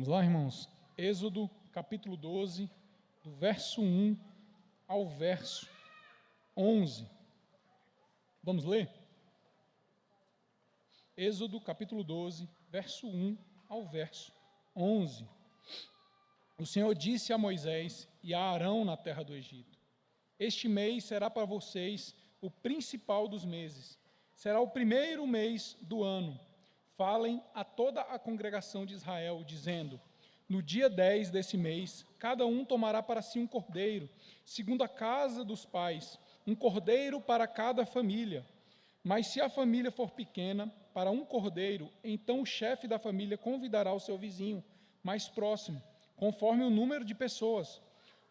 Vamos lá, irmãos? Êxodo, capítulo 12, do verso 1 ao verso 11. Vamos ler? Êxodo, capítulo 12, verso 1 ao verso 11. O Senhor disse a Moisés e a Arão na terra do Egito: Este mês será para vocês o principal dos meses. Será o primeiro mês do ano. Falem a toda a congregação de Israel, dizendo: No dia 10 desse mês, cada um tomará para si um cordeiro, segundo a casa dos pais, um cordeiro para cada família. Mas se a família for pequena, para um cordeiro, então o chefe da família convidará o seu vizinho mais próximo, conforme o número de pessoas,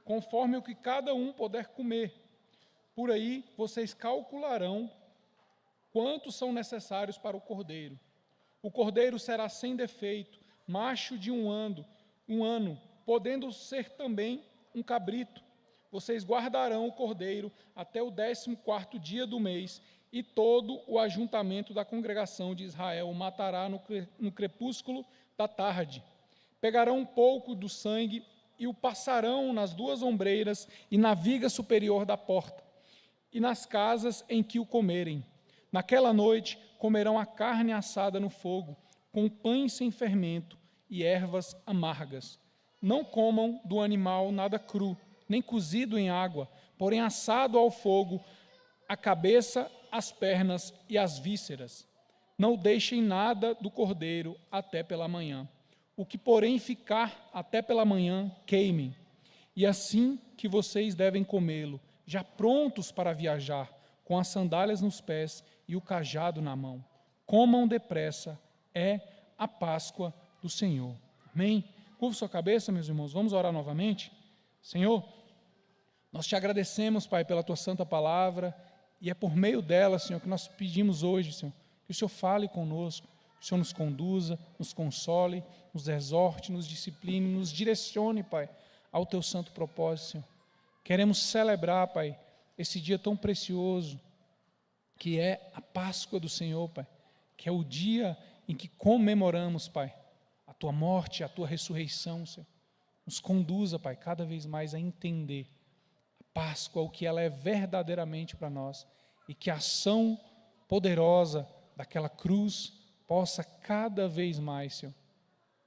conforme o que cada um puder comer. Por aí vocês calcularão quantos são necessários para o cordeiro. O cordeiro será sem defeito, macho de um ano, podendo ser também um cabrito. Vocês guardarão o cordeiro até o 14º dia do mês, e todo o ajuntamento da congregação de Israel o matará no crepúsculo da tarde. Pegarão um pouco do sangue e o passarão nas 2 ombreiras e na viga superior da porta, e nas casas em que o comerem. Naquela noite comerão a carne assada no fogo, com pães sem fermento e ervas amargas. Não comam do animal nada cru, nem cozido em água, porém assado ao fogo, a cabeça, as pernas e as vísceras. Não deixem nada do cordeiro até pela manhã. O que, porém, ficar até pela manhã, queimem. E assim que vocês devem comê-lo, já prontos para viajar, com as sandálias nos pés e o cajado na mão. Comam depressa, é a Páscoa do Senhor. Amém? Curva sua cabeça, meus irmãos, vamos orar novamente? Senhor, nós te agradecemos, Pai, pela tua santa palavra, e é por meio dela, Senhor, que nós pedimos hoje, Senhor, que o Senhor fale conosco, que o Senhor nos conduza, nos console, nos exorte, nos discipline, nos direcione, Pai, ao teu santo propósito, Senhor. Queremos celebrar, Pai, esse dia tão precioso, que é a Páscoa do Senhor, Pai, que é o dia em que comemoramos, Pai, a tua morte, a tua ressurreição, Senhor. Nos conduza, Pai, cada vez mais a entender a Páscoa, o que ela é verdadeiramente para nós, e que a ação poderosa daquela cruz possa cada vez mais, Senhor,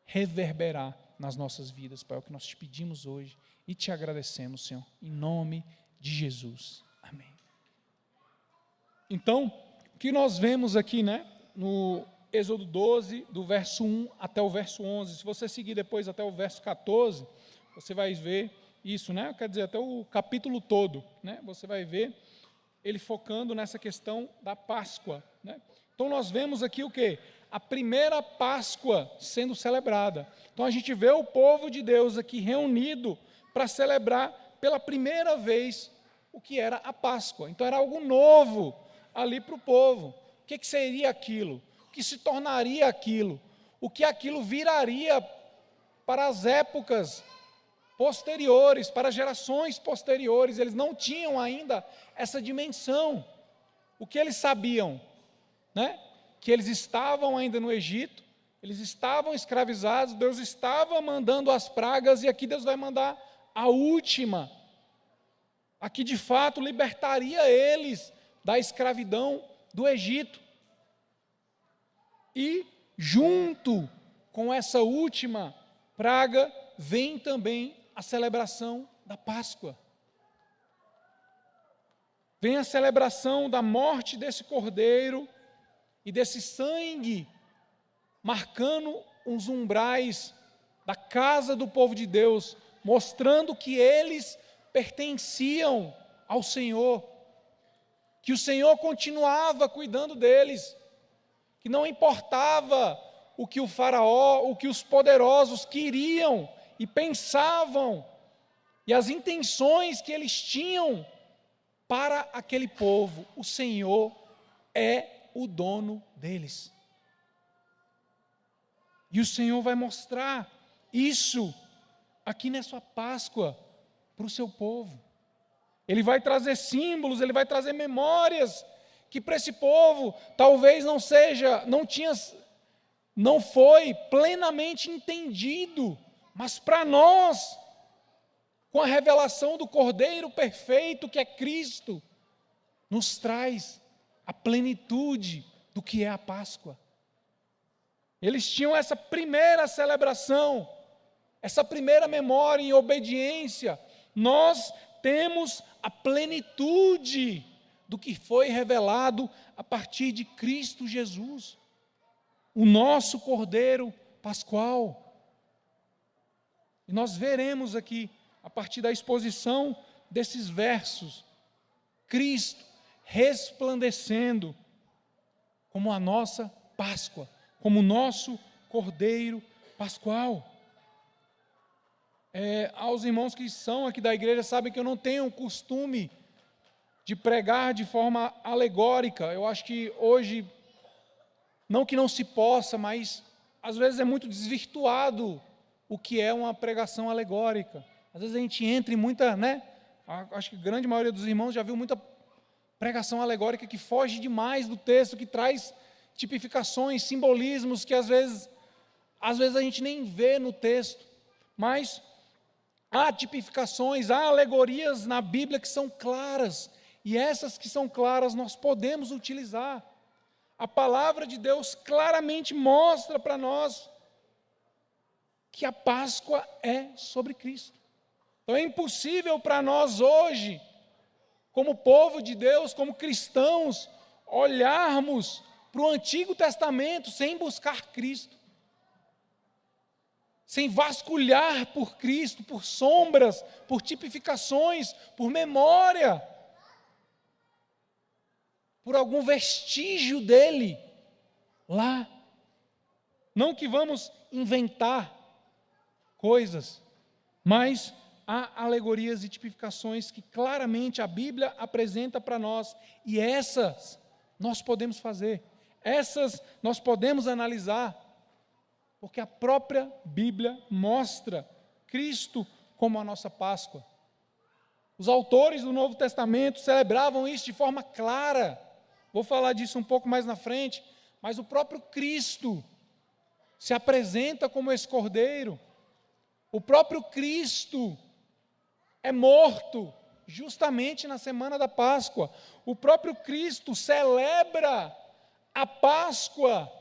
reverberar nas nossas vidas, Pai, é o que nós te pedimos hoje e te agradecemos, Senhor, em nome de Jesus. Amém. Então, o que nós vemos aqui, né, no Êxodo 12, do verso 1 até o verso 11, se você seguir depois até o verso 14, você vai ver isso, né, quer dizer, até o capítulo todo, né, você vai ver ele focando nessa questão da Páscoa, né. Então, nós vemos aqui o quê? A primeira Páscoa sendo celebrada. Então, a gente vê o povo de Deus aqui reunido para celebrar pela primeira vez o que era a Páscoa. Então, era algo novo ali para o povo. O que seria aquilo? O que se tornaria aquilo? O que aquilo viraria para as épocas posteriores, para gerações posteriores? Eles não tinham ainda essa dimensão. O que eles sabiam? Né? Que eles estavam ainda no Egito, eles estavam escravizados, Deus estava mandando as pragas, e aqui Deus vai mandar a última, a que de fato libertaria eles da escravidão do Egito. E junto com essa última praga, vem também a celebração da Páscoa. Vem a celebração da morte desse cordeiro, e desse sangue marcando os umbrais da casa do povo de Deus, mostrando que eles pertenciam ao Senhor, que o Senhor continuava cuidando deles, que não importava o que o faraó, o que os poderosos queriam e pensavam, e as intenções que eles tinham para aquele povo, o Senhor é o dono deles. E o Senhor vai mostrar isso aqui nessa Páscoa para o seu povo. Ele vai trazer símbolos, ele vai trazer memórias que para esse povo talvez não tinha não foi plenamente entendido, mas para nós, com a revelação do Cordeiro perfeito que é Cristo, nos traz a plenitude do que é a Páscoa. Eles tinham essa primeira celebração, essa primeira memória em obediência. Nós temos a plenitude do que foi revelado a partir de Cristo Jesus, o nosso Cordeiro Pascual. E nós veremos aqui, a partir da exposição desses versos, Cristo resplandecendo como a nossa Páscoa, como o nosso Cordeiro Pascual. Aos irmãos que são aqui da igreja, sabem que eu não tenho o costume de pregar de forma alegórica. Eu acho que hoje, não que não se possa, mas às vezes é muito desvirtuado o que é uma pregação alegórica. Às vezes a gente entra em muita, acho que a grande maioria dos irmãos já viu muita pregação alegórica que foge demais do texto, que traz tipificações, simbolismos que às vezes a gente nem vê no texto, mas há tipificações, há alegorias na Bíblia que são claras, e essas que são claras nós podemos utilizar. A palavra de Deus claramente mostra para nós que a Páscoa é sobre Cristo. Então é impossível para nós hoje, como povo de Deus, como cristãos, olharmos para o Antigo Testamento sem buscar Cristo, sem vasculhar por Cristo, por sombras, por tipificações, por memória, por algum vestígio dele lá. Não que vamos inventar coisas, mas há alegorias e tipificações que claramente a Bíblia apresenta para nós, e essas nós podemos fazer, essas nós podemos analisar, porque a própria Bíblia mostra Cristo como a nossa Páscoa. Os autores do Novo Testamento celebravam isso de forma clara. Vou falar disso um pouco mais na frente, mas o próprio Cristo se apresenta como esse Cordeiro. O próprio Cristo é morto justamente na semana da Páscoa. O próprio Cristo celebra a Páscoa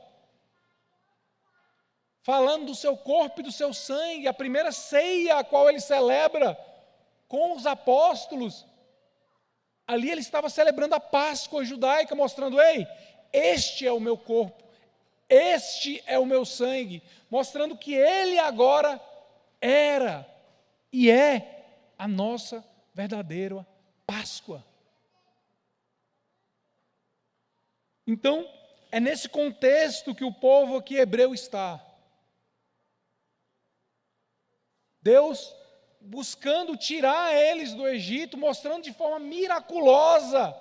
falando do seu corpo e do seu sangue. A primeira ceia a qual ele celebra com os apóstolos, ali ele estava celebrando a Páscoa judaica, mostrando: ei, este é o meu corpo, este é o meu sangue, mostrando que ele agora era e é a nossa verdadeira Páscoa. Então, é nesse contexto que o povo aqui hebreu está. Deus buscando tirar eles do Egito, mostrando de forma miraculosa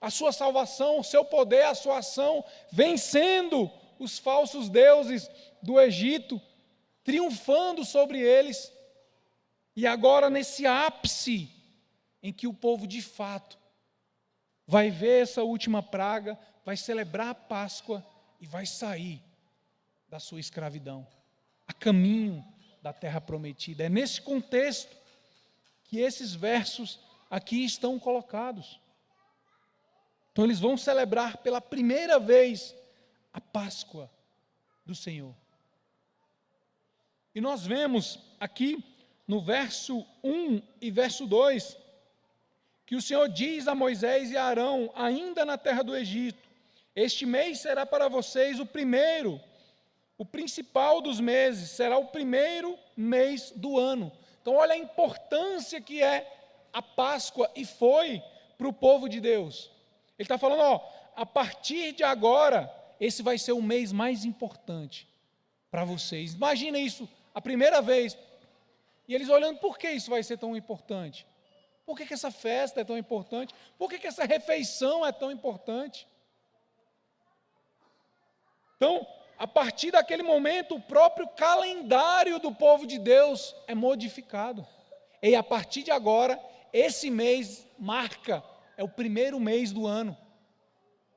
a sua salvação, o seu poder, a sua ação, vencendo os falsos deuses do Egito, triunfando sobre eles. E agora, nesse ápice em que o povo de fato vai ver essa última praga, vai celebrar a Páscoa e vai sair da sua escravidão, a caminho da terra prometida. É nesse contexto que esses versos aqui estão colocados. Então eles vão celebrar pela primeira vez a Páscoa do Senhor. E nós vemos aqui no verso 1 e verso 2, que o Senhor diz a Moisés e a Arão, ainda na terra do Egito: este mês será para vocês o primeiro, o principal dos meses, será o primeiro mês do ano. Então olha a importância que é a Páscoa, e foi para o povo de Deus. Ele está falando, a partir de agora, esse vai ser o mês mais importante para vocês. Imagina isso, a primeira vez. E eles olhando: por que isso vai ser tão importante? Por que essa festa é tão importante? Por que essa refeição é tão importante? Então, a partir daquele momento, o próprio calendário do povo de Deus é modificado. E a partir de agora, esse mês marca, é o primeiro mês do ano.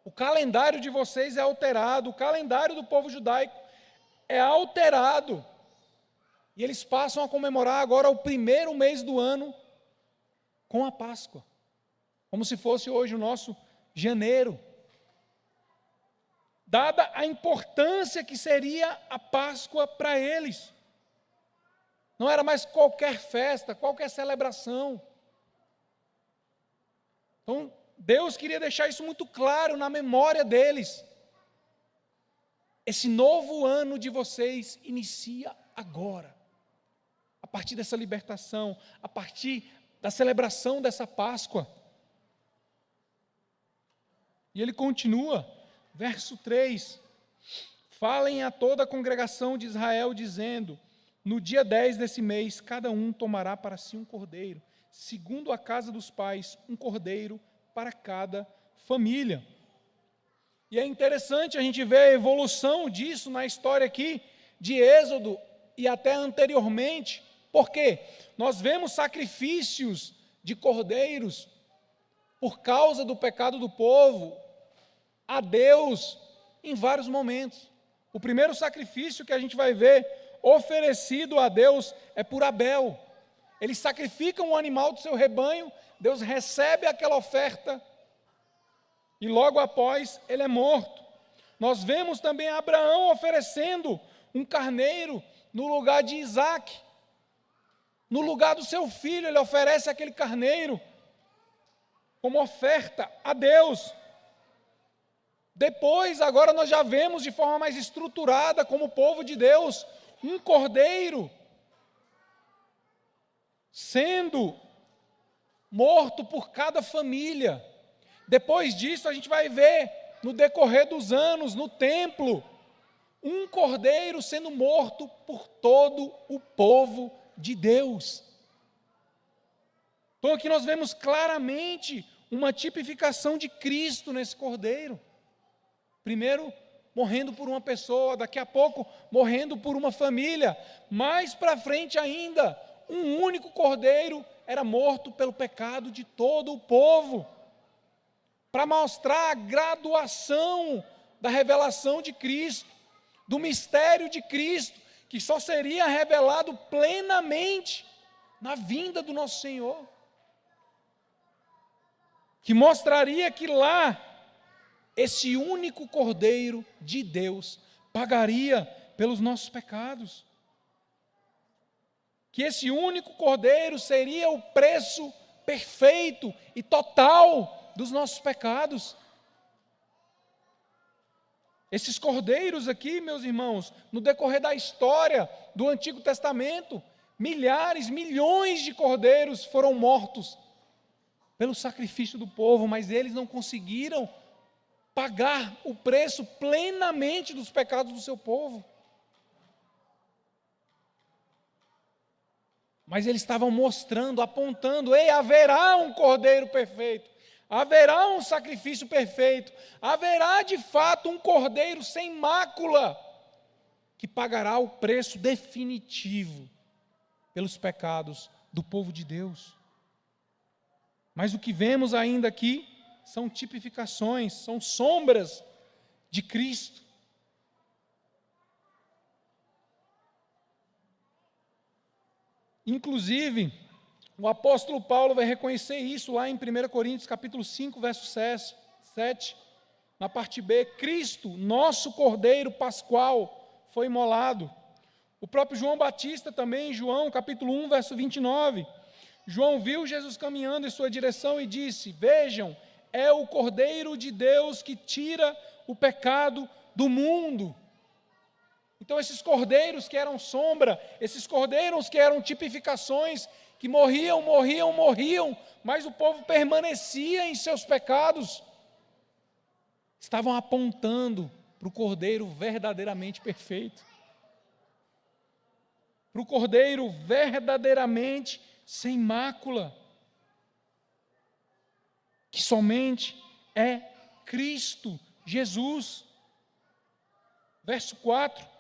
O calendário de vocês é alterado, o calendário do povo judaico é alterado. E eles passam a comemorar agora o primeiro mês do ano com a Páscoa, como se fosse hoje o nosso janeiro. Dada a importância que seria a Páscoa para eles. Não era mais qualquer festa, qualquer celebração. Então, Deus queria deixar isso muito claro na memória deles. Esse novo ano de vocês inicia agora. A partir dessa libertação, a partir da celebração dessa Páscoa. E ele continua, verso 3. Falem a toda a congregação de Israel, dizendo: no dia 10 desse mês, cada um tomará para si um cordeiro, segundo a casa dos pais, um cordeiro para cada família. E é interessante a gente ver a evolução disso na história aqui, de Êxodo e até anteriormente, porque nós vemos sacrifícios de cordeiros por causa do pecado do povo a Deus em vários momentos. O primeiro sacrifício que a gente vai ver oferecido a Deus é por Abel. Eles sacrificam um animal do seu rebanho, Deus recebe aquela oferta e logo após ele é morto. Nós vemos também Abraão oferecendo um carneiro no lugar de Isaac. No lugar do seu filho, ele oferece aquele carneiro como oferta a Deus. Depois, agora nós já vemos de forma mais estruturada, como povo de Deus, um cordeiro sendo morto por cada família. Depois disso, a gente vai ver, no decorrer dos anos, no templo, um cordeiro sendo morto por todo o povo de Deus. Então aqui nós vemos claramente uma tipificação de Cristo nesse cordeiro. Primeiro, morrendo por uma pessoa, daqui a pouco, morrendo por uma família. Mais para frente ainda, um único cordeiro era morto pelo pecado de todo o povo. Para mostrar a graduação da revelação de Cristo, do mistério de Cristo, que só seria revelado plenamente na vinda do nosso Senhor. Que mostraria que lá, esse único Cordeiro de Deus pagaria pelos nossos pecados. Que esse único Cordeiro seria o preço perfeito e total dos nossos pecados. Esses cordeiros aqui, meus irmãos, no decorrer da história do Antigo Testamento, milhares, milhões de cordeiros foram mortos pelo sacrifício do povo, mas eles não conseguiram pagar o preço plenamente dos pecados do seu povo. Mas eles estavam mostrando, apontando: ei, haverá um cordeiro perfeito, haverá um sacrifício perfeito, haverá de fato um cordeiro sem mácula, que pagará o preço definitivo pelos pecados do povo de Deus. Mas o que vemos ainda aqui são tipificações, são sombras de Cristo. Inclusive, o apóstolo Paulo vai reconhecer isso lá em 1 Coríntios capítulo 5, verso 7, na parte B: Cristo, nosso Cordeiro Pascual, foi imolado. O próprio João Batista também, em João capítulo 1, verso 29, João viu Jesus caminhando em sua direção e disse: vejam, é o Cordeiro de Deus que tira o pecado do mundo. Então esses cordeiros que eram sombra, esses cordeiros que eram tipificações, que morriam, mas o povo permanecia em seus pecados, estavam apontando para o Cordeiro verdadeiramente perfeito, para o Cordeiro verdadeiramente sem mácula, que somente é Cristo Jesus. Verso 4: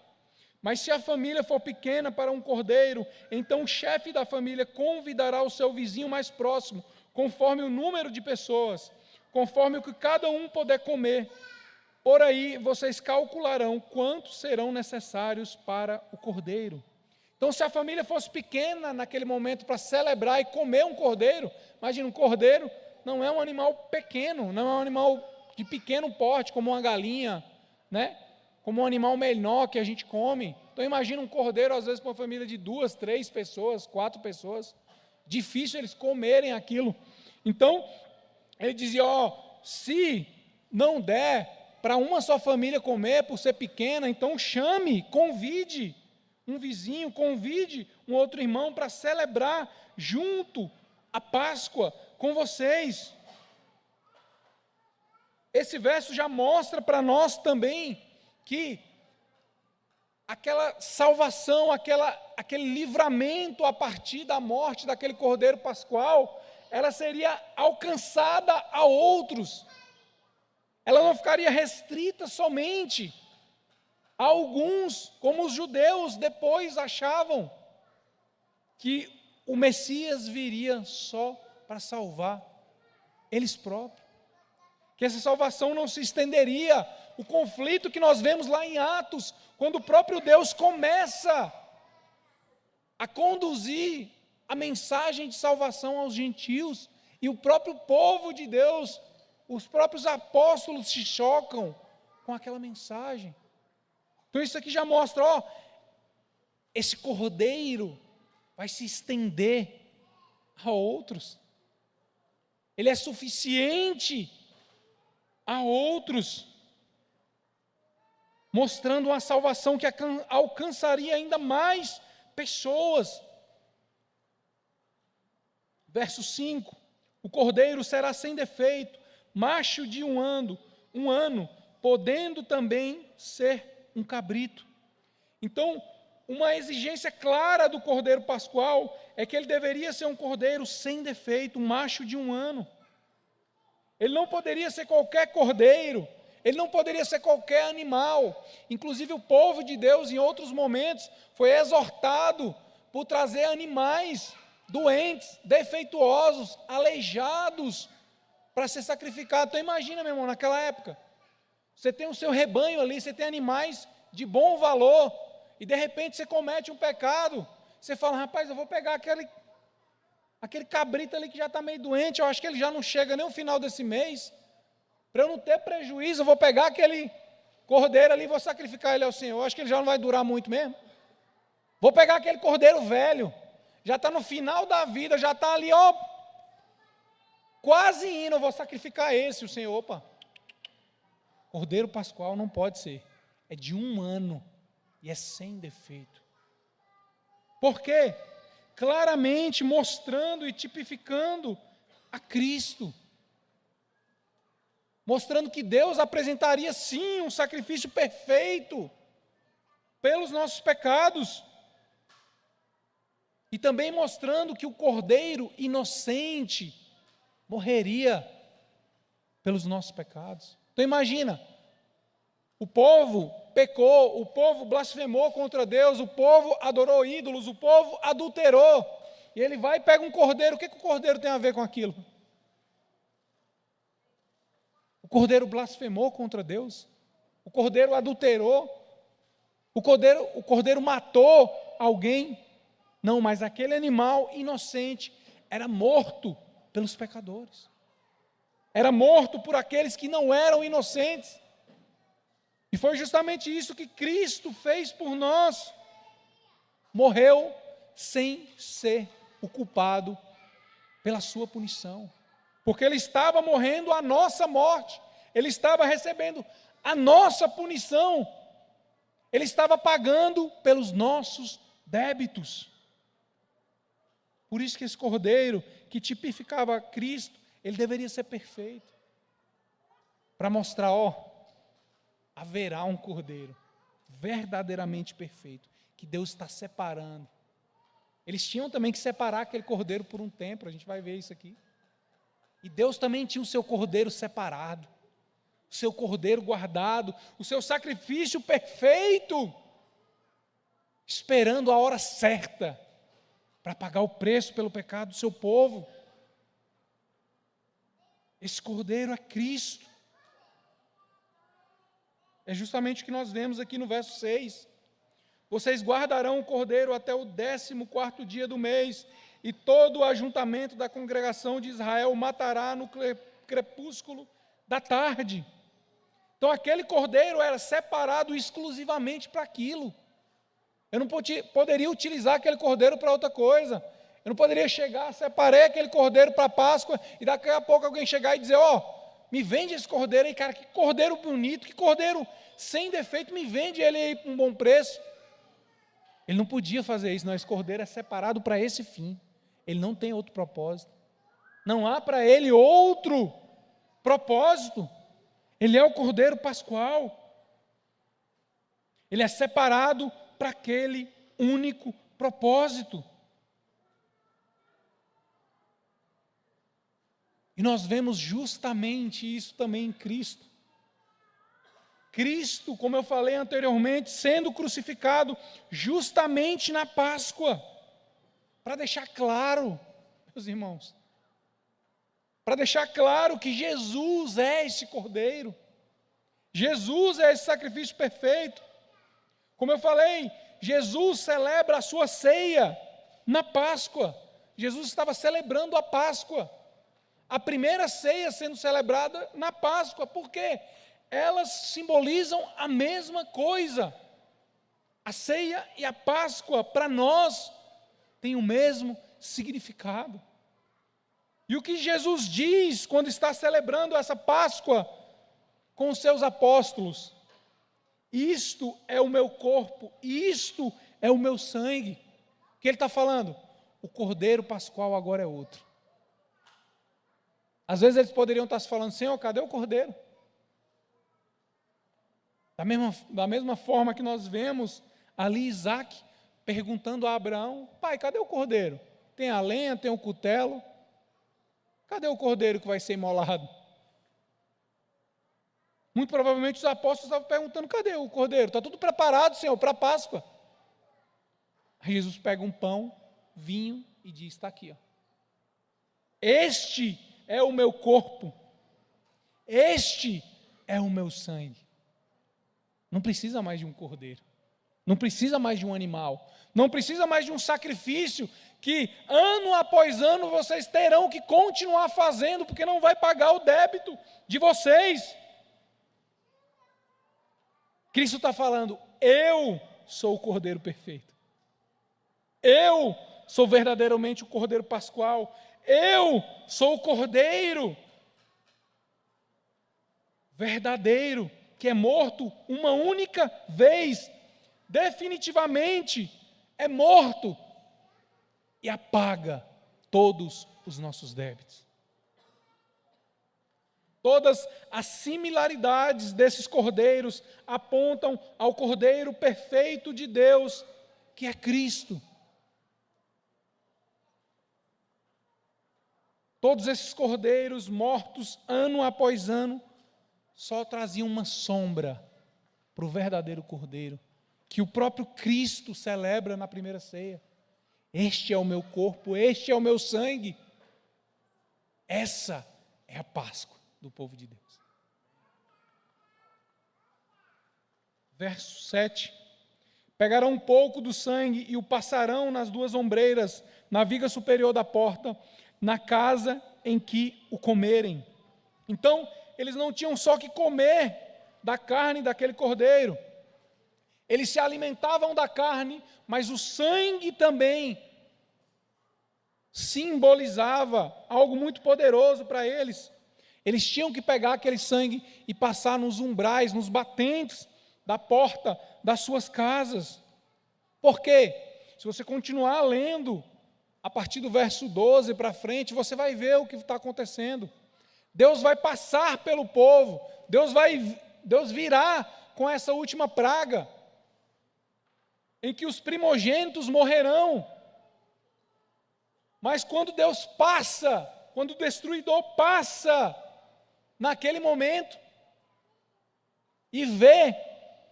mas se a família for pequena para um cordeiro, então o chefe da família convidará o seu vizinho mais próximo, conforme o número de pessoas, conforme o que cada um puder comer. Por aí vocês calcularão quantos serão necessários para o cordeiro. Então, se a família fosse pequena naquele momento para celebrar e comer um cordeiro, imagina, um cordeiro não é um animal pequeno, não é um animal de pequeno porte, como uma galinha, né? Como um animal menor que a gente come. Então, imagina um cordeiro, às vezes, para uma família de 2, 3 pessoas, 4 pessoas. Difícil eles comerem aquilo. Então, ele dizia, se não der para uma só família comer, por ser pequena, então chame, convide um vizinho, convide um outro irmão para celebrar junto a Páscoa com vocês. Esse verso já mostra para nós também que aquela salvação, aquele livramento a partir da morte daquele cordeiro pascual, ela seria alcançada a outros. Ela não ficaria restrita somente a alguns, como os judeus depois achavam que o Messias viria só para salvar eles próprios. Que essa salvação não se estenderia. O conflito que nós vemos lá em Atos, quando o próprio Deus começa a conduzir a mensagem de salvação aos gentios, e o próprio povo de Deus, os próprios apóstolos se chocam com aquela mensagem. Então isso aqui já mostra, esse cordeiro vai se estender a outros. Ele é suficiente a outros, mostrando uma salvação que alcançaria ainda mais pessoas. Verso 5, o cordeiro será sem defeito, macho de um ano, podendo também ser um cabrito. Então, uma exigência clara do cordeiro pascual é que ele deveria ser um cordeiro sem defeito, um macho de um ano. Ele não poderia ser qualquer cordeiro, ele não poderia ser qualquer animal. Inclusive o povo de Deus, em outros momentos, foi exortado por trazer animais doentes, defeituosos, aleijados, para ser sacrificado. Então imagina, meu irmão, naquela época, você tem o seu rebanho ali, você tem animais de bom valor, e de repente você comete um pecado, você fala, rapaz, eu vou pegar aquele cabrito ali que já está meio doente, eu acho que ele já não chega nem o final desse mês, para eu não ter prejuízo, eu vou pegar aquele cordeiro ali e vou sacrificar ele ao Senhor, eu acho que ele já não vai durar muito mesmo. Vou pegar aquele cordeiro velho, já está no final da vida, já está ali, quase indo, eu vou sacrificar esse, o Senhor, cordeiro pascual não pode ser, é de 1 ano, e é sem defeito. Por quê? Claramente mostrando e tipificando a Cristo, mostrando que Deus apresentaria sim um sacrifício perfeito pelos nossos pecados, e também mostrando que o cordeiro inocente morreria pelos nossos pecados. Então imagina, o povo pecou, o povo blasfemou contra Deus, o povo adorou ídolos, o povo adulterou, e ele vai e pega um cordeiro. O que o cordeiro tem a ver com aquilo? O cordeiro blasfemou contra Deus, o cordeiro adulterou, o cordeiro matou alguém. Não, mas aquele animal inocente era morto pelos pecadores, era morto por aqueles que não eram inocentes. E foi justamente isso que Cristo fez por nós. Morreu sem ser o culpado pela sua punição. Porque ele estava morrendo a nossa morte. Ele estava recebendo a nossa punição. Ele estava pagando pelos nossos débitos. Por isso que esse cordeiro, que tipificava Cristo, ele deveria ser perfeito. Para mostrar, haverá um cordeiro verdadeiramente perfeito, que Deus está separando. Eles tinham também que separar aquele cordeiro por um tempo, a gente vai ver isso aqui. E Deus também tinha o seu cordeiro separado, o seu cordeiro guardado, o seu sacrifício perfeito, esperando a hora certa, para pagar o preço pelo pecado do seu povo. Esse cordeiro é Cristo. É justamente o que nós vemos aqui no verso 6. Vocês guardarão o cordeiro até o 14º dia do mês, e todo o ajuntamento da congregação de Israel o matará no crepúsculo da tarde. Então aquele cordeiro era separado exclusivamente para aquilo. Eu não poderia utilizar aquele cordeiro para outra coisa. Eu não poderia chegar, separei aquele cordeiro para a Páscoa, e daqui a pouco alguém chegar e dizer, me vende esse cordeiro aí, cara, que cordeiro bonito, que cordeiro sem defeito, me vende ele aí por um bom preço. Ele não podia fazer isso, não, esse cordeiro é separado para esse fim. Ele não tem outro propósito. Não há para ele outro propósito. Ele é o cordeiro pascual. Ele é separado para aquele único propósito. E nós vemos justamente isso também em Cristo. Cristo, como eu falei anteriormente, sendo crucificado justamente na Páscoa. Para deixar claro, meus irmãos, para deixar claro que Jesus é esse cordeiro. Jesus é esse sacrifício perfeito. Como eu falei, Jesus celebra a sua ceia na Páscoa. Jesus estava celebrando a Páscoa. A primeira ceia sendo celebrada na Páscoa. Por quê? Elas simbolizam a mesma coisa. A ceia e a Páscoa, para nós, têm o mesmo significado. E o que Jesus diz quando está celebrando essa Páscoa com os seus apóstolos? Isto é o meu corpo, isto é o meu sangue. O que ele está falando? O cordeiro pascual agora é outro. Às vezes eles poderiam estar se falando, Senhor, cadê o cordeiro? Da mesma forma que nós vemos ali Isaac perguntando a Abraão, pai, cadê o cordeiro? Tem a lenha, tem o cutelo, cadê o cordeiro que vai ser imolado? Muito provavelmente os apóstolos estavam perguntando, cadê o cordeiro? Está tudo preparado, Senhor, para a Páscoa. Aí Jesus pega um pão, vinho e diz, está aqui, ó. Este é o meu corpo, este é o meu sangue. Não precisa mais de um cordeiro, não precisa mais de um animal, não precisa mais de um sacrifício que ano após ano vocês terão que continuar fazendo, porque não vai pagar o débito de vocês. Cristo está falando, eu sou o cordeiro perfeito, eu sou verdadeiramente o cordeiro pascual, eu sou o cordeiro verdadeiro, que é morto uma única vez, definitivamente é morto e apaga todos os nossos débitos. Todas as similaridades desses cordeiros apontam ao cordeiro perfeito de Deus, que é Cristo. Todos esses cordeiros mortos ano após ano só traziam uma sombra para o verdadeiro cordeiro, que o próprio Cristo celebra na primeira ceia. Este é o meu corpo, este é o meu sangue. Essa é a Páscoa do povo de Deus. Verso 7. Pegarão um pouco do sangue e o passarão nas duas ombreiras, na viga superior da porta, na casa em que o comerem. Então, eles não tinham só que comer da carne daquele cordeiro. Eles se alimentavam da carne, mas o sangue também simbolizava algo muito poderoso para eles. Eles tinham que pegar aquele sangue e passar nos umbrais, nos batentes da porta das suas casas. Por quê? Se você continuar lendo, a partir do verso 12 para frente, você vai ver o que está acontecendo. Deus vai passar pelo povo, Deus virá com essa última praga, em que os primogênitos morrerão. Mas quando Deus passa, quando o destruidor passa, naquele momento, e vê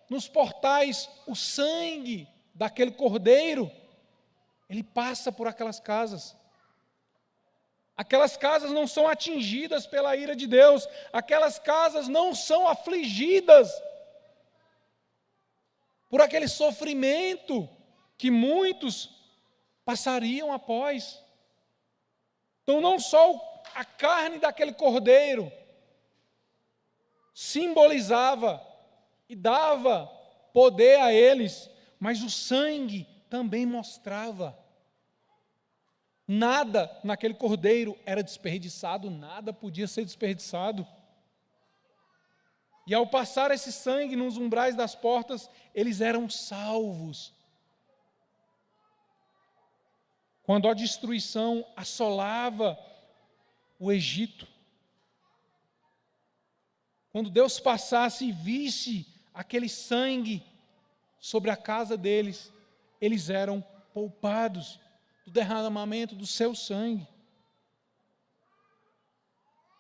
nos portais o sangue daquele cordeiro, ele passa por aquelas casas. Aquelas casas não são atingidas pela ira de Deus, aquelas casas não são afligidas por aquele sofrimento que muitos passariam após. Então, não só a carne daquele cordeiro simbolizava e dava poder a eles, mas o sangue também mostrava. Nada naquele cordeiro era desperdiçado, nada podia ser desperdiçado. E ao passar esse sangue nos umbrais das portas, eles eram salvos. Quando a destruição assolava o Egito, quando Deus passasse e visse aquele sangue sobre a casa deles, eles eram poupados do derramamento do seu sangue.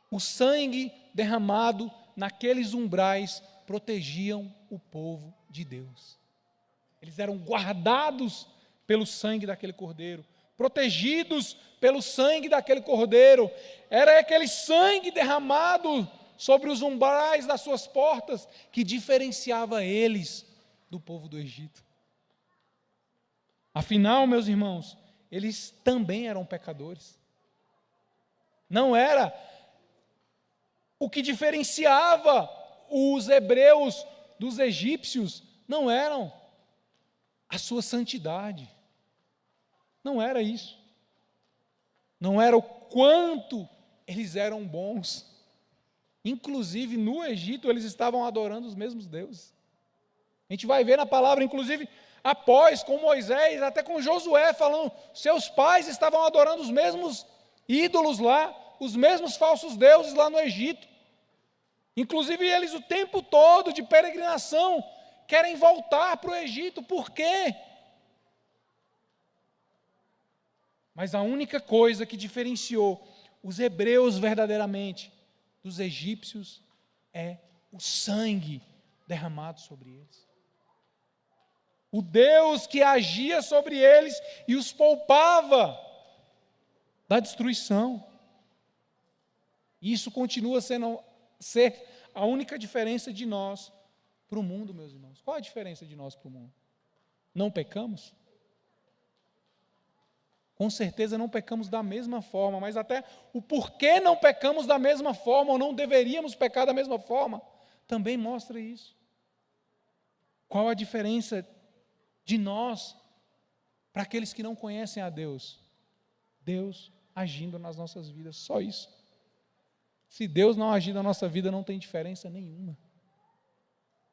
O sangue derramado naqueles umbrais protegiam o povo de Deus. Eles eram guardados pelo sangue daquele cordeiro, protegidos pelo sangue daquele cordeiro. Era aquele sangue derramado sobre os umbrais das suas portas que diferenciava eles do povo do Egito. Afinal, meus irmãos, eles também eram pecadores. Não era o que diferenciava os hebreus dos egípcios, não eram a sua santidade. Não era isso. Não era o quanto eles eram bons. Inclusive, no Egito, eles estavam adorando os mesmos deuses. A gente vai ver na palavra, inclusive, após, com Moisés, até com Josué, falando, seus pais estavam adorando os mesmos ídolos lá, os mesmos falsos deuses lá no Egito. Inclusive, eles o tempo todo de peregrinação querem voltar para o Egito. Por quê? Mas a única coisa que diferenciou os hebreus verdadeiramente dos egípcios é o sangue derramado sobre eles. O Deus que agia sobre eles e os poupava da destruição. Isso continua ser a única diferença de nós para o mundo, meus irmãos. Qual a diferença de nós para o mundo? Não pecamos? Com certeza não pecamos da mesma forma, mas até o porquê não pecamos da mesma forma, ou não deveríamos pecar da mesma forma, também mostra isso. Qual a diferença de nós para aqueles que não conhecem a Deus? Deus agindo nas nossas vidas, só isso. Se Deus não agir na nossa vida, não tem diferença nenhuma.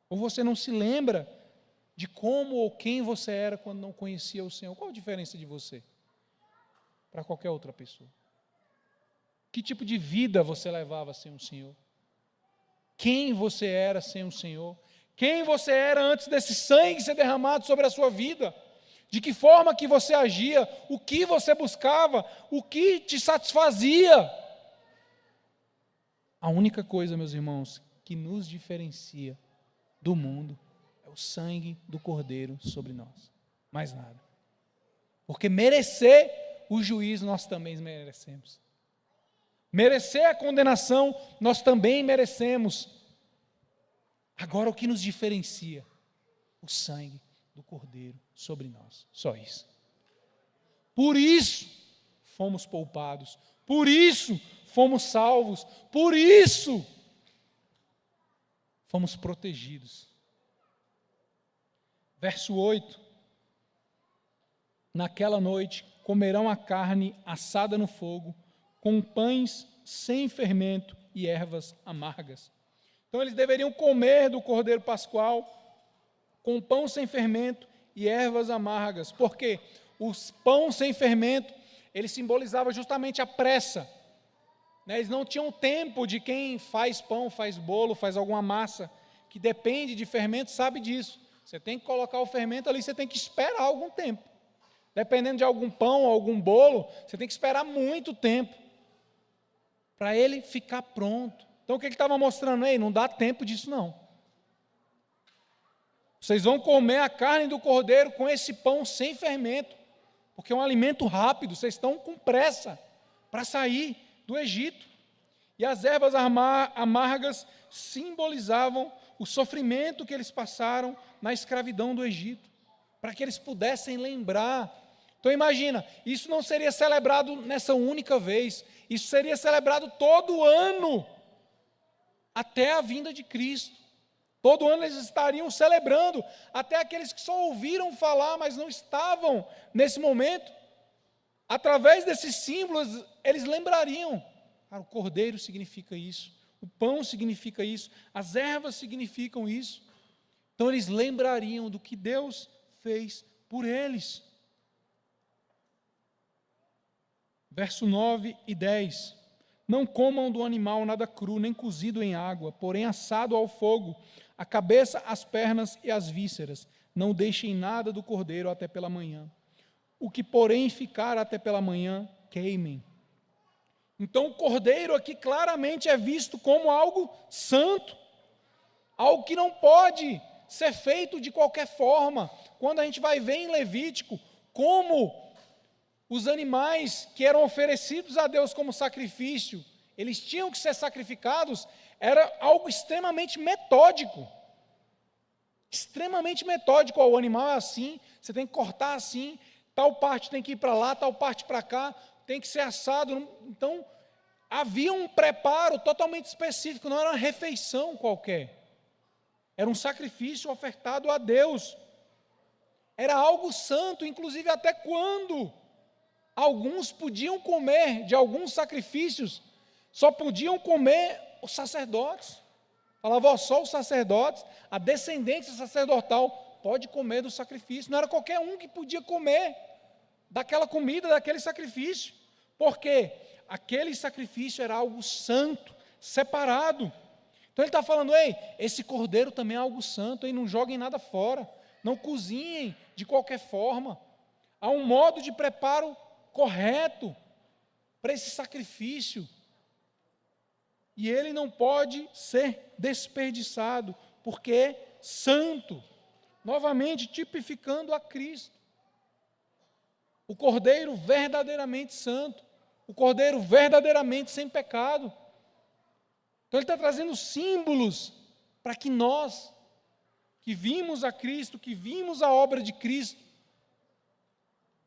Ou você não se lembra de como ou quem você era quando não conhecia o Senhor? Qual a diferença de você para qualquer outra pessoa? Que tipo de vida você levava sem o Senhor? Quem você era sem o Senhor? Quem você era antes desse sangue ser derramado sobre a sua vida? De que forma que você agia? O que você buscava? O que te satisfazia? A única coisa, meus irmãos, que nos diferencia do mundo é o sangue do Cordeiro sobre nós. Mais nada. Porque merecer o juízo nós também merecemos. Merecer a condenação nós também merecemos. Agora o que nos diferencia? O sangue do Cordeiro sobre nós. Só isso. Por isso fomos poupados. Por isso fomos salvos. Por isso fomos protegidos. Verso 8. Naquela noite comerão a carne assada no fogo, com pães sem fermento e ervas amargas. Então eles deveriam comer do Cordeiro Pascual com pão sem fermento e ervas amargas. Por quê? Os pão sem fermento, ele simbolizava justamente a pressa. Eles não tinham tempo. De quem faz pão, faz bolo, faz alguma massa, que depende de fermento, sabe disso. Você tem que colocar o fermento ali, você tem que esperar algum tempo. Dependendo de algum pão, algum bolo, você tem que esperar muito tempo para ele ficar pronto. Então o que ele estava mostrando? Ei, não dá tempo disso não. Vocês vão comer a carne do cordeiro com esse pão sem fermento, porque é um alimento rápido, vocês estão com pressa para sair do Egito. E as ervas amargas simbolizavam o sofrimento que eles passaram na escravidão do Egito, para que eles pudessem lembrar. Então imagina, isso não seria celebrado nessa única vez, isso seria celebrado todo ano, até a vinda de Cristo. Todo ano eles estariam celebrando, até aqueles que só ouviram falar, mas não estavam nesse momento. Através desses símbolos, eles lembrariam. O cordeiro significa isso, o pão significa isso, as ervas significam isso. Então eles lembrariam do que Deus fez por eles. Verso 9 e 10. Não comam do animal nada cru, nem cozido em água, porém assado ao fogo, a cabeça, as pernas e as vísceras. Não deixem nada do cordeiro até pela manhã. O que, porém, ficar até pela manhã, queimem. Então, o cordeiro aqui claramente é visto como algo santo, algo que não pode ser feito de qualquer forma. Quando a gente vai ver em Levítico como os animais que eram oferecidos a Deus como sacrifício, eles tinham que ser sacrificados, era algo extremamente metódico. Extremamente metódico. O animal é assim, você tem que cortar assim, tal parte tem que ir para lá, tal parte para cá, tem que ser assado. Então, havia um preparo totalmente específico, não era uma refeição qualquer. Era um sacrifício ofertado a Deus. Era algo santo, inclusive até quando alguns podiam comer de alguns sacrifícios, só podiam comer os sacerdotes. Falava, só os sacerdotes, a descendência sacerdotal pode comer do sacrifício. Não era qualquer um que podia comer daquela comida, daquele sacrifício. Porque aquele sacrifício era algo santo, separado. Então ele está falando, ei, esse cordeiro também é algo santo, ei, não joguem nada fora, não cozinhem de qualquer forma. Há um modo de preparo correto para esse sacrifício. E ele não pode ser desperdiçado, porque é santo. Novamente, tipificando a Cristo. O Cordeiro verdadeiramente santo. O Cordeiro verdadeiramente sem pecado. Então ele está trazendo símbolos para que nós, que vimos a Cristo, que vimos a obra de Cristo,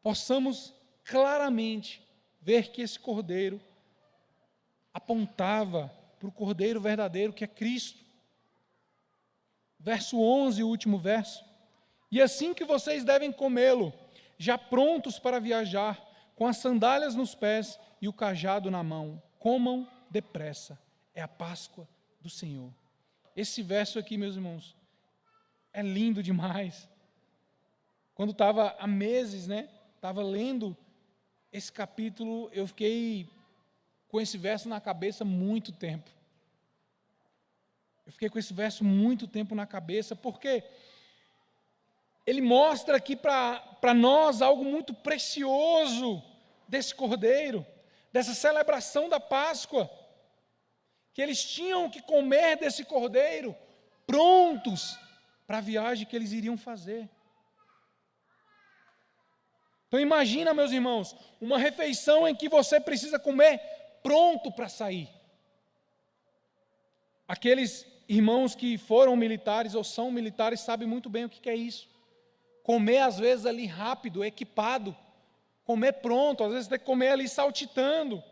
possamos claramente ver que esse Cordeiro apontava para o Cordeiro verdadeiro, que é Cristo. Verso 11, o último verso. E assim que vocês devem comê-lo, já prontos para viajar, com as sandálias nos pés e o cajado na mão, comam depressa, é a Páscoa do Senhor. Esse verso aqui, meus irmãos, é lindo demais. Quando estava há meses, estava lendo esse capítulo, eu fiquei com esse verso na cabeça muito tempo. Eu fiquei com esse verso muito tempo na cabeça, porque ele mostra aqui para nós algo muito precioso desse Cordeiro, dessa celebração da Páscoa, que eles tinham que comer desse Cordeiro prontos para a viagem que eles iriam fazer. Então imagina, meus irmãos, uma refeição em que você precisa comer pronto para sair. Aqueles irmãos que foram militares ou são militares sabem muito bem o que é isso. Comer às vezes ali rápido, equipado, comer pronto, às vezes tem que comer ali saltitando.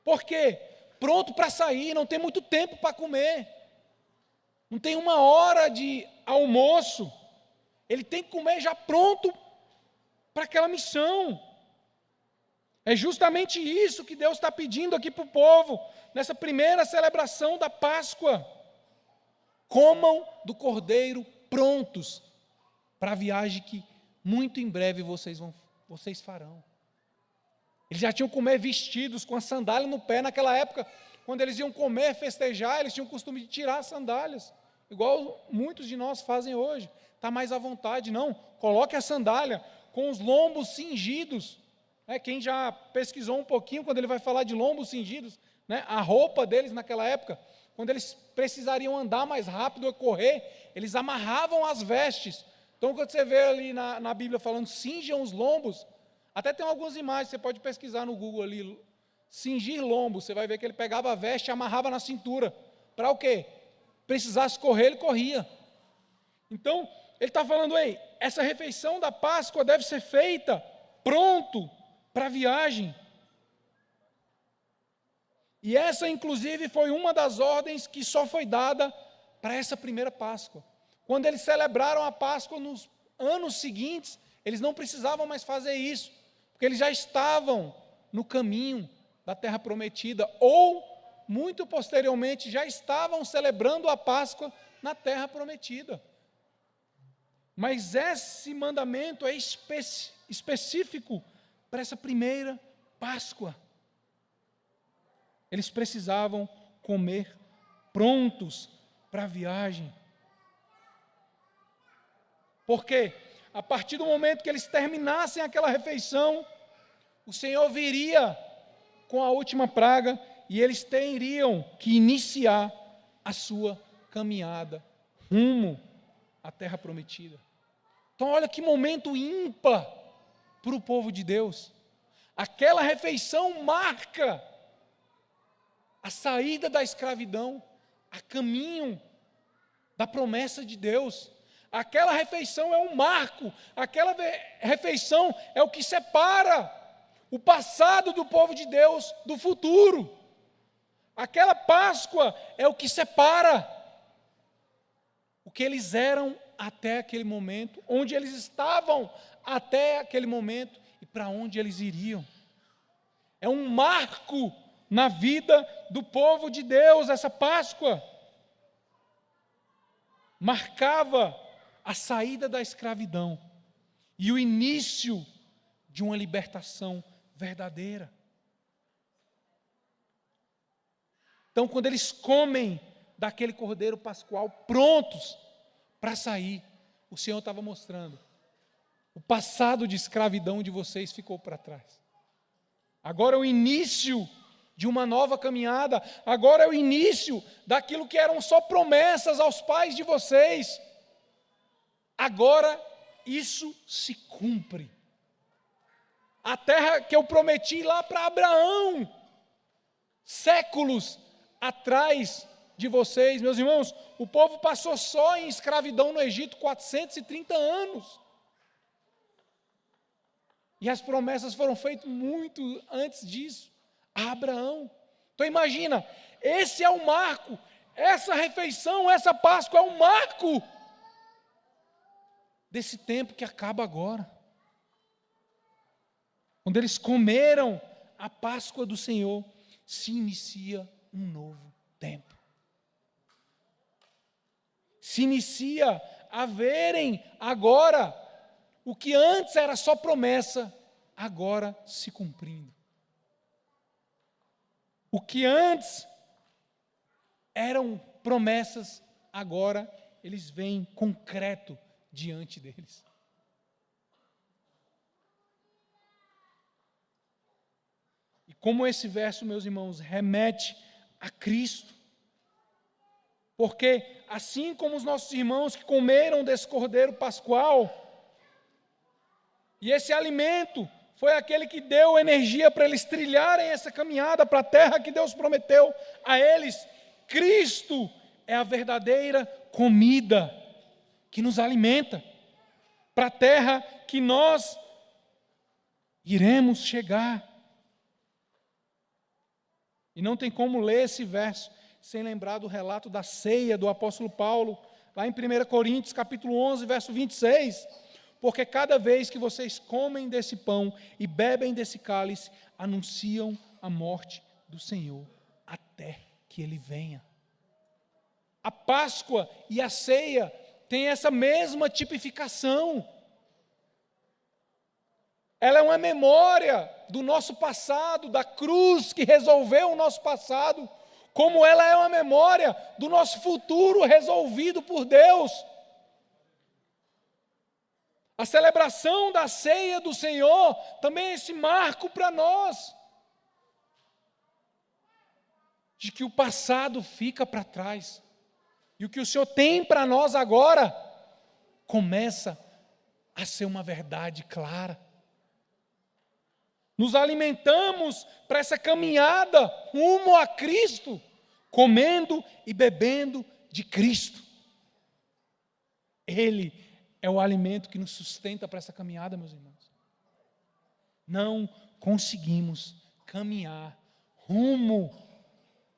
Por quê? Pronto para sair, não tem muito tempo para comer. Não tem uma hora de almoço. Ele tem que comer já pronto para aquela missão. É justamente isso que Deus está pedindo aqui para o povo, nessa primeira celebração da Páscoa. Comam do Cordeiro prontos para a viagem que muito em breve vocês farão. Eles já tinham que comer vestidos, com a sandália no pé. Naquela época, quando eles iam comer, festejar, eles tinham o costume de tirar as sandálias, igual muitos de nós fazem hoje. Está mais à vontade, não. Coloque a sandália com os lombos cingidos. Quem já pesquisou um pouquinho, quando ele vai falar de lombos cingidos, a roupa deles naquela época, quando eles precisariam andar mais rápido ou correr, eles amarravam as vestes. Então, quando você vê ali na Bíblia falando, cinjam os lombos, até tem algumas imagens, você pode pesquisar no Google ali, cingir lombos, você vai ver que ele pegava a veste e amarrava na cintura. Para o quê? precisasse correr, ele corria. Então, ele está falando, ei, essa refeição da Páscoa deve ser feita pronto para a viagem. E essa, inclusive, foi uma das ordens que só foi dada para essa primeira Páscoa. Quando eles celebraram a Páscoa nos anos seguintes, eles não precisavam mais fazer isso, porque eles já estavam no caminho da Terra Prometida, ou, muito posteriormente, já estavam celebrando a Páscoa na Terra Prometida. Mas esse mandamento é específico para essa primeira Páscoa. Eles precisavam comer prontos para a viagem. Porque a partir do momento que eles terminassem aquela refeição, o Senhor viria com a última praga e eles teriam que iniciar a sua caminhada rumo à Terra Prometida. Então, olha que momento ímpar para o povo de Deus. Aquela refeição marca a saída da escravidão, a caminho da promessa de Deus. Aquela refeição é um marco, aquela refeição é o que separa o passado do povo de Deus do futuro. Aquela Páscoa é o que separa o que eles eram até aquele momento, onde eles estavam até aquele momento e para onde eles iriam. É um marco na vida do povo de Deus, essa Páscoa. Marcava a saída da escravidão e o início de uma libertação verdadeira. Então, quando eles comem daquele cordeiro pascual, prontos para sair, o Senhor estava mostrando: o passado de escravidão de vocês ficou para trás. Agora é o início de uma nova caminhada, agora é o início daquilo que eram só promessas aos pais de vocês. Agora isso se cumpre. A terra que eu prometi lá para Abraão, séculos atrás de vocês, meus irmãos, o povo passou só em escravidão no Egito 430 anos. E as promessas foram feitas muito antes disso, a Abraão. Então imagina, esse é o marco, essa refeição, essa Páscoa é um marco desse tempo que acaba agora. Quando eles comeram a Páscoa do Senhor, se inicia um novo tempo. Se inicia a verem agora o que antes era só promessa, agora se cumprindo. O que antes eram promessas, agora eles veem concreto diante deles. E como esse verso, meus irmãos, remete a Cristo. Porque assim como os nossos irmãos que comeram desse cordeiro pascual, e esse alimento foi aquele que deu energia para eles trilharem essa caminhada para a terra que Deus prometeu a eles, Cristo é a verdadeira comida que nos alimenta para a terra que nós iremos chegar. E não tem como ler esse verso sem lembrar do relato da ceia do apóstolo Paulo, lá em 1 Coríntios, capítulo 11, verso 26. Porque cada vez que vocês comem desse pão e bebem desse cálice, anunciam a morte do Senhor até que Ele venha. A Páscoa e a ceia têm essa mesma tipificação. Ela é uma memória do nosso passado, da cruz que resolveu o nosso passado, como ela é uma memória do nosso futuro resolvido por Deus. A celebração da ceia do Senhor também é esse marco para nós, de que o passado fica para trás, e o que o Senhor tem para nós agora, começa a ser uma verdade clara. Nos alimentamos para essa caminhada rumo a Cristo, comendo e bebendo de Cristo. Ele é o alimento que nos sustenta para essa caminhada, meus irmãos. Não conseguimos caminhar rumo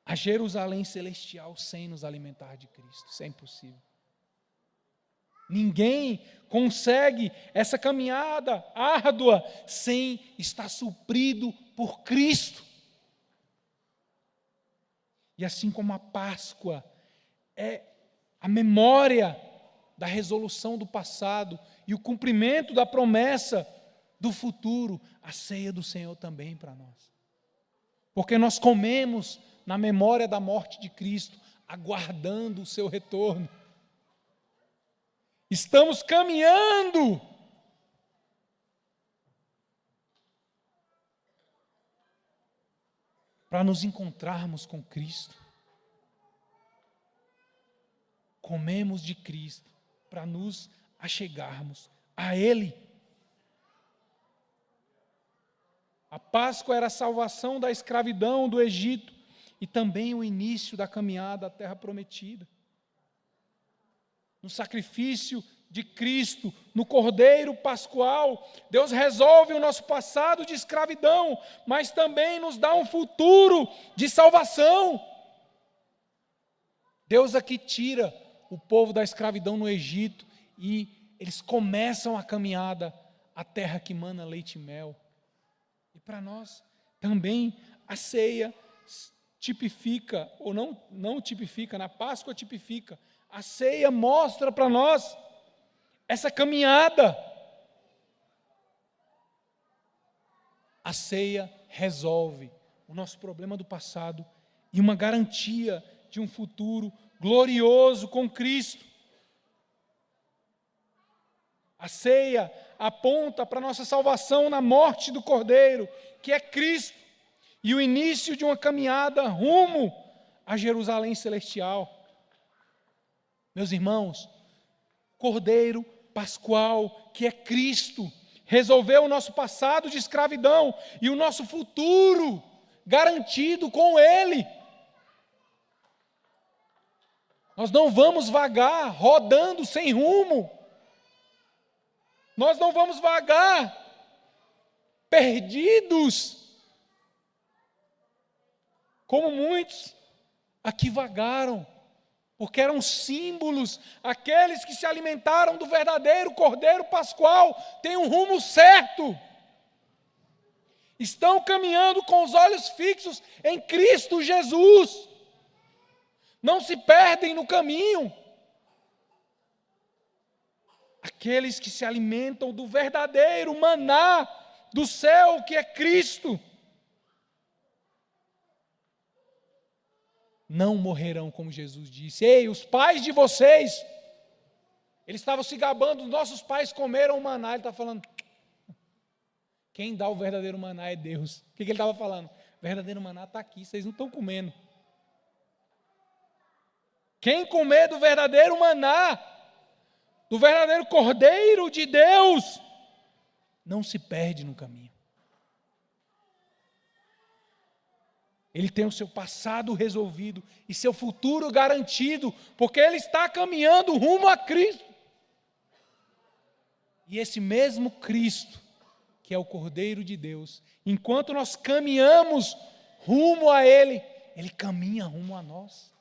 a Jerusalém celestial sem nos alimentar de Cristo. Isso é impossível. Ninguém consegue essa caminhada árdua sem estar suprido por Cristo. E assim como a Páscoa é a memória da resolução do passado e o cumprimento da promessa do futuro, a ceia do Senhor também para nós. Porque nós comemos na memória da morte de Cristo, aguardando o seu retorno. Estamos caminhando para nos encontrarmos com Cristo. Comemos de Cristo para nos achegarmos a Ele. A Páscoa era a salvação da escravidão do Egito e também o início da caminhada à terra prometida. No sacrifício de Cristo, no Cordeiro Pascual, Deus resolve o nosso passado de escravidão, mas também nos dá um futuro de salvação. Deus aqui tira o povo da escravidão no Egito e eles começam a caminhada à terra que mana leite e mel. E para nós também a ceia tipifica, ou não tipifica, na Páscoa tipifica. A ceia mostra para nós essa caminhada. A ceia resolve o nosso problema do passado e uma garantia de um futuro glorioso com Cristo. A ceia aponta para a nossa salvação na morte do Cordeiro, que é Cristo, e o início de uma caminhada rumo a Jerusalém celestial. Meus irmãos, Cordeiro Pascual, que é Cristo, resolveu o nosso passado de escravidão e o nosso futuro garantido com Ele. Nós não vamos vagar rodando sem rumo. Nós não vamos vagar perdidos, como muitos aqui vagaram, porque eram símbolos. Aqueles que se alimentaram do verdadeiro Cordeiro Pascual têm um rumo certo. Estão caminhando com os olhos fixos em Cristo Jesus. Não se perdem no caminho. Aqueles que se alimentam do verdadeiro maná do céu, que é Cristo, não morrerão, como Jesus disse. Ei, os pais de vocês, eles estavam se gabando, os nossos pais comeram o maná. Ele está falando, quem dá o verdadeiro maná é Deus. O que ele estava falando? O verdadeiro maná está aqui, vocês não estão comendo. Quem comer do verdadeiro maná, do verdadeiro Cordeiro de Deus, não se perde no caminho. Ele tem o seu passado resolvido e seu futuro garantido, porque ele está caminhando rumo a Cristo. E esse mesmo Cristo, que é o Cordeiro de Deus, enquanto nós caminhamos rumo a Ele, Ele caminha rumo a nós.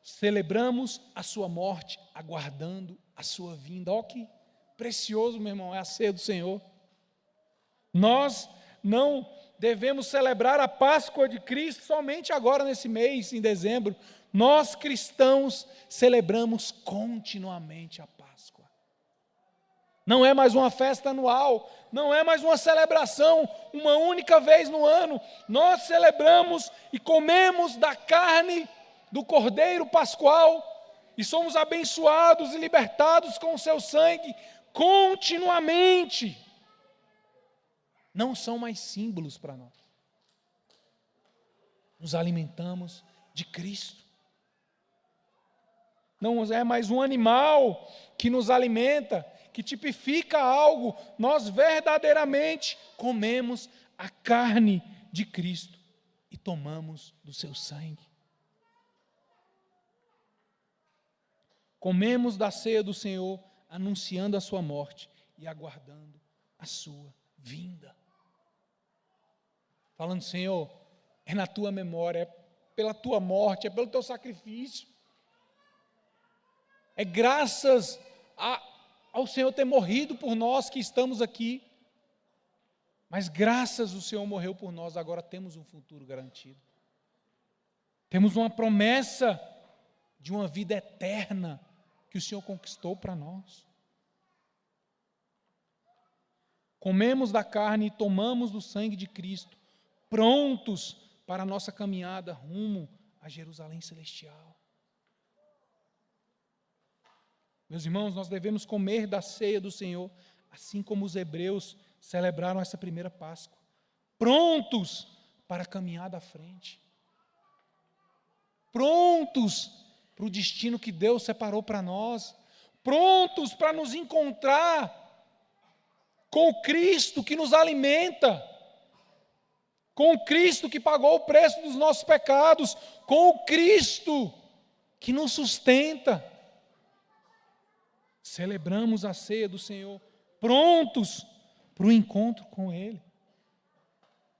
Celebramos a sua morte, aguardando a sua vinda. Olha que precioso, meu irmão, é a ceia do Senhor. Nós não devemos celebrar a Páscoa de Cristo somente agora nesse mês, em dezembro. Nós cristãos celebramos continuamente a Páscoa. Não é mais uma festa anual, não é mais uma celebração uma única vez no ano. Nós celebramos e comemos da carne do Cordeiro Pascual e somos abençoados e libertados com o seu sangue continuamente. Não são mais símbolos para nós. Nos alimentamos de Cristo. Não é mais um animal que nos alimenta, que tipifica algo. Nós verdadeiramente comemos a carne de Cristo. e tomamos do seu sangue. Comemos da ceia do Senhor, anunciando a sua morte e aguardando a sua vinda. Falando, Senhor, é na tua memória, é pela tua morte, é pelo teu sacrifício. É graças ao Senhor ter morrido por nós que estamos aqui. Mas graças ao Senhor morreu por nós, agora temos um futuro garantido. Temos uma promessa de uma vida eterna que o Senhor conquistou para nós. Comemos da carne e tomamos do sangue de Cristo, prontos para a nossa caminhada rumo a Jerusalém celestial. Meus irmãos, nós devemos comer da ceia do Senhor, assim como os hebreus celebraram essa primeira Páscoa, prontos para a caminhada à frente, prontos para o destino que Deus separou para nós, prontos para nos encontrar com o Cristo que nos alimenta, com o Cristo que pagou o preço dos nossos pecados, com o Cristo que nos sustenta. Celebramos a ceia do Senhor, prontos para o encontro com Ele,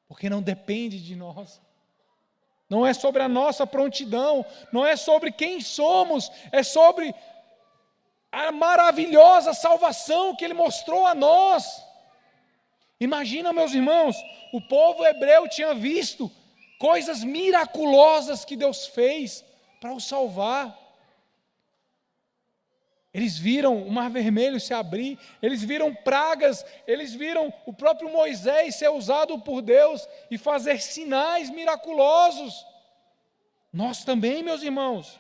porque não depende de nós, não é sobre a nossa prontidão, não é sobre quem somos, é sobre a maravilhosa salvação que Ele mostrou a nós. Imagina, meus irmãos, o povo hebreu tinha visto coisas miraculosas que Deus fez para o salvar. Eles viram o Mar Vermelho se abrir, eles viram pragas, eles viram o próprio Moisés ser usado por Deus e fazer sinais miraculosos. Nós também, meus irmãos,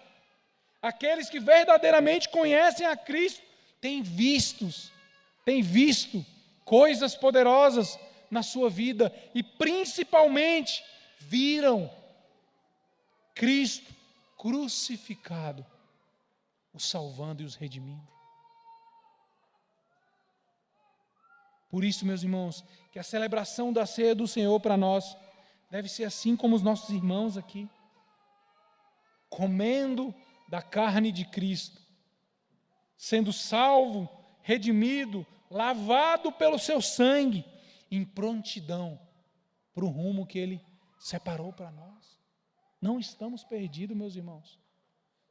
aqueles que verdadeiramente conhecem a Cristo, têm visto coisas poderosas na sua vida e principalmente viram Cristo crucificado, os salvando e os redimindo. Por isso, meus irmãos, que a celebração da ceia do Senhor para nós deve ser assim como os nossos irmãos aqui, comendo da carne de Cristo, sendo salvo, redimido, lavado pelo seu sangue, em prontidão para o rumo que Ele separou para nós. Não estamos perdidos, meus irmãos.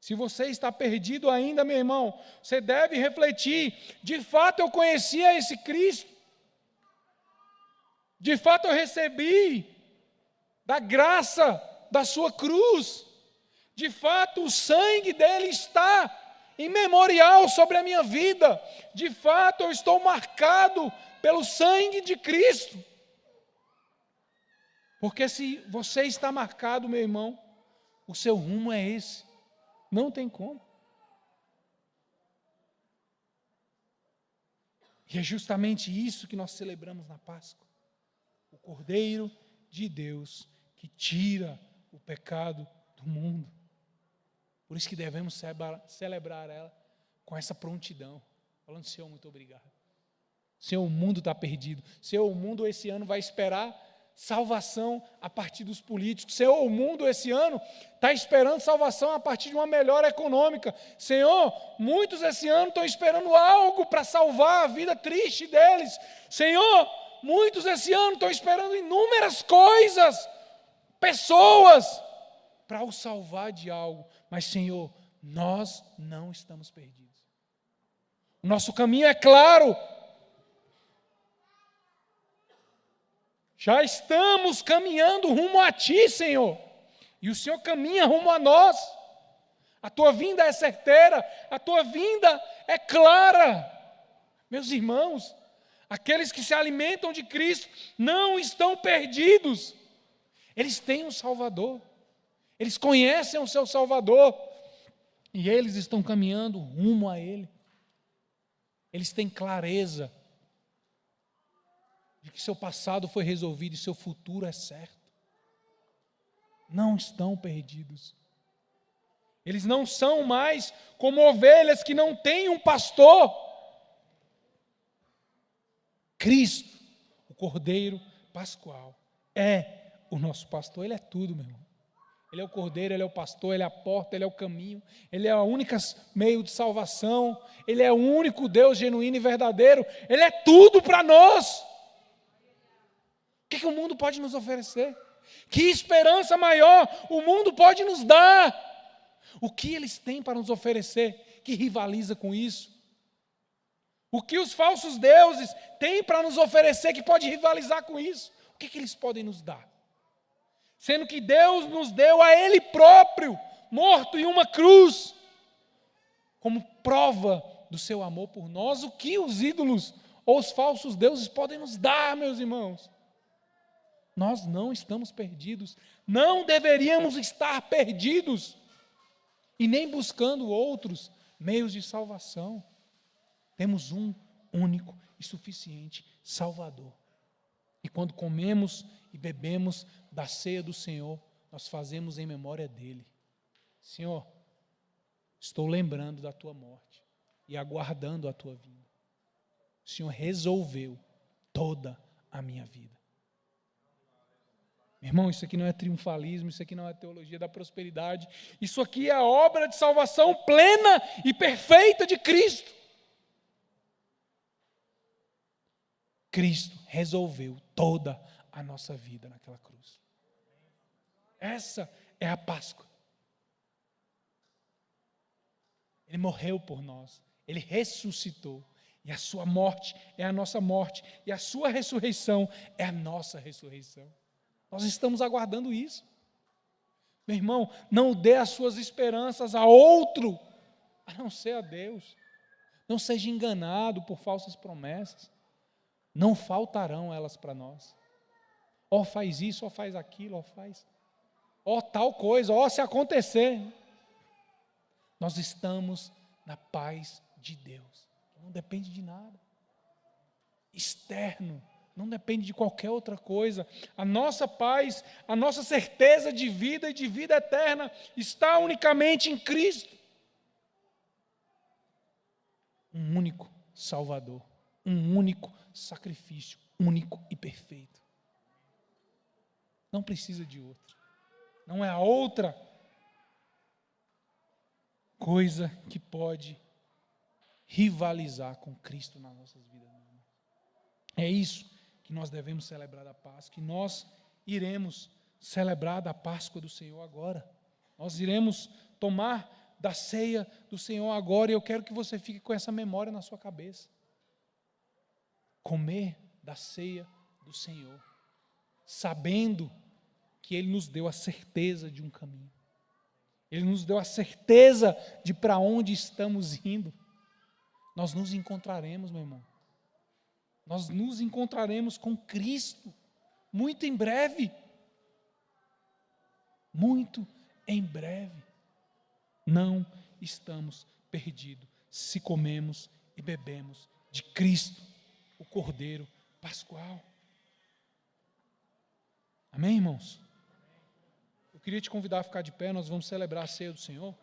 Se você está perdido ainda, meu irmão, você deve refletir, de fato eu conhecia esse Cristo, de fato eu recebi da graça da sua cruz, de fato o sangue dele está em memorial sobre a minha vida, de fato eu estou marcado pelo sangue de Cristo, porque se você está marcado, meu irmão, o seu rumo é esse, não tem como. E é justamente isso que nós celebramos na Páscoa, o Cordeiro de Deus que tira o pecado do mundo. Por isso que devemos celebrar ela com essa prontidão, falando, Senhor, muito obrigado. Senhor, o mundo está perdido. Senhor, o mundo esse ano vai esperar salvação a partir dos políticos. Senhor, o mundo esse ano está esperando salvação a partir de uma melhora econômica. Senhor, muitos esse ano estão esperando algo para salvar a vida triste deles. Senhor, muitos esse ano estão esperando inúmeras coisas, pessoas, para o salvar de algo. Mas, Senhor, nós não estamos perdidos. O nosso caminho é claro. Já estamos caminhando rumo a Ti, Senhor. E o Senhor caminha rumo a nós. A Tua vinda é certeira, a Tua vinda é clara. Meus irmãos, aqueles que se alimentam de Cristo não estão perdidos. Eles têm um Salvador. Eles conhecem o seu Salvador. E eles estão caminhando rumo a Ele. Eles têm clareza de que seu passado foi resolvido e seu futuro é certo. Não estão perdidos. Eles não são mais como ovelhas que não têm um pastor. Cristo, o Cordeiro Pascual, é o nosso pastor, Ele é tudo, meu irmão. Ele é o cordeiro, Ele é o pastor, Ele é a porta, Ele é o caminho, Ele é o único meio de salvação, Ele é o único Deus genuíno e verdadeiro, Ele é tudo para nós. O que o mundo pode nos oferecer? Que esperança maior o mundo pode nos dar? O que eles têm para nos oferecer que rivaliza com isso? O que os falsos deuses têm para nos oferecer que pode rivalizar com isso? O que eles podem nos dar? Sendo que Deus nos deu a Ele próprio, morto em uma cruz, como prova do seu amor por nós. O que os ídolos ou os falsos deuses podem nos dar, meus irmãos? Nós não estamos perdidos, não deveríamos estar perdidos, e nem buscando outros meios de salvação. Temos um único e suficiente Salvador. E quando comemos e bebemos da ceia do Senhor, nós fazemos em memória dele. Senhor, estou lembrando da tua morte e aguardando a tua vinda. O Senhor resolveu toda a minha vida. Meu irmão, isso aqui não é triunfalismo, isso aqui não é teologia da prosperidade. Isso aqui é a obra de salvação plena e perfeita de Cristo. Cristo resolveu toda a nossa vida naquela cruz. Essa é a Páscoa. Ele morreu por nós, Ele ressuscitou, e a sua morte é a nossa morte, e a sua ressurreição é a nossa ressurreição. Nós estamos aguardando isso. Meu irmão, não dê as suas esperanças a outro, a não ser a Deus. Não seja enganado por falsas promessas. Não faltarão elas para nós. Ó, faz isso, ó, faz aquilo, ó, faz. Ó, tal coisa, ó, se acontecer. Nós estamos na paz de Deus. Não depende de nada. Externo. Não depende de qualquer outra coisa. A nossa paz, a nossa certeza de vida e de vida eterna está unicamente em Cristo. Um único Salvador. Um único sacrifício. Único e perfeito. Não precisa de outro. Não é a outra coisa que pode rivalizar com Cristo nas nossas vidas. É isso que nós devemos celebrar da Páscoa, que nós iremos celebrar da Páscoa do Senhor agora. Nós iremos tomar da ceia do Senhor agora, e eu quero que você fique com essa memória na sua cabeça. Comer da ceia do Senhor, sabendo que Ele nos deu a certeza de um caminho. Ele nos deu a certeza de para onde estamos indo. Nós nos encontraremos, meu irmão. Nós nos encontraremos com Cristo muito em breve. Muito em breve. Não estamos perdidos se comemos e bebemos de Cristo, o Cordeiro Pascual. Amém, irmãos? Eu queria te convidar a ficar de pé, nós vamos celebrar a ceia do Senhor.